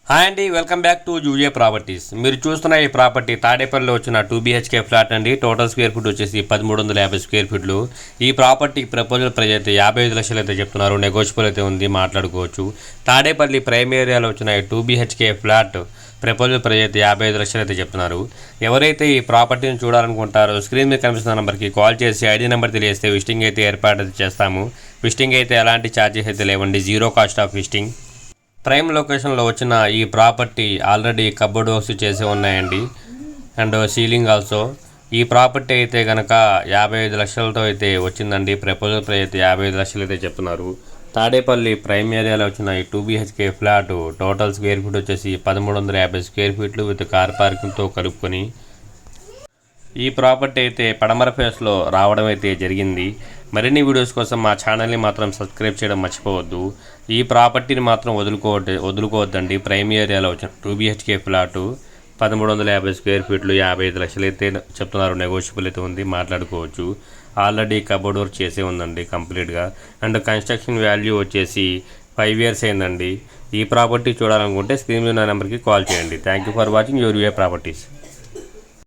Hi అండి, welcome back to UA properties. మీరు చూస్తున్న ఈ ప్రాపర్టీ తాడేపల్లిలో వచ్చిన 2 BHK ఫ్లాట్ అండి. టోటల్ స్క్వేర్ ఫీట్ వచ్చేసి 1350 స్క్వేర్ ఫీట్లు. ఈ ప్రాపర్టీకి ప్రపోజల్ ప్రైస్ అయితే 55 లక్షలు అయితే చెప్తున్నారు. నెగోషియబుల్ అయితే ఉంది, మాట్లాడుకోవచ్చు. తాడేపల్లి ప్రైమ్ ఏరియాలో వచ్చిన 2 BHK ఫ్లాట్ ప్రపోజల్ ప్రైస్ అయితే 55 లక్షలు అయితే చెప్తున్నారు. ఎవరైతే ఈ ప్రాపర్టీని చూడాలనుకుంటారో స్క్రీన్ మీద కనిపిస్తున్న నెంబర్కి కాల్ చేసి ఐడి నెంబర్ తెలియజేస్తే విజిటింగ్ అయితే ఏర్పాటు చేస్తాము. విజిటింగ్ అయితే ఎలాంటి ఛార్జెస్ అయితే లేవండి, zero cost of visiting. Prime లొకేషన్లో వచ్చిన ఈ ప్రాపర్టీ ఆల్రెడీ కబోర్డ్ వర్క్స్ చేసి ఉన్నాయండి, అండ్ సీలింగ్ ఆల్సో. ఈ ప్రాపర్టీ అయితే కనుక 55 లక్షలతో అయితే వచ్చిందండి. ప్రపోజల్ ప్రైస్ అయితే 55 లక్షలు అయితే చెప్తున్నారు. తాడేపల్లి ప్రైమ్ ఏరియాలో వచ్చిన ఈ 2 BHK flat total square feet వచ్చేసి 1350 స్క్వేర్ ఫీట్లు విత్ కార్ పార్కింగ్తో కలుపుకొని ఈ ప్రాపర్టీ అయితే పడమర ఫేస్లో రావడం అయితే జరిగింది. మరిన్ని వీడియోస్ కోసం మా ఛానల్ని మాత్రం సబ్స్క్రైబ్ చేయడం మర్చిపోవద్దు. ఈ ప్రాపర్టీని మాత్రం వదులుకోవద్దండి. ప్రైమ్ ఏరియాలో వచ్చిన 2 BHK ఫ్లాటు 1350 స్క్వేర్ ఫీట్లు 55 లక్షలు అయితే చెప్తున్నారు. నెగోషియబుల్ అయితే ఉంది, మాట్లాడుకోవచ్చు. ఆల్రెడీ కబోర్డ్ వర్క్ చేసే ఉందండి కంప్లీట్గా, అండ్ కన్స్ట్రక్షన్ వాల్యూ వచ్చేసి 5 years అయిందండి. ఈ ప్రాపర్టీ చూడాలనుకుంటే స్క్రీన్ మీద నెంబర్కి కాల్ చేయండి. Thank you for watching UA properties.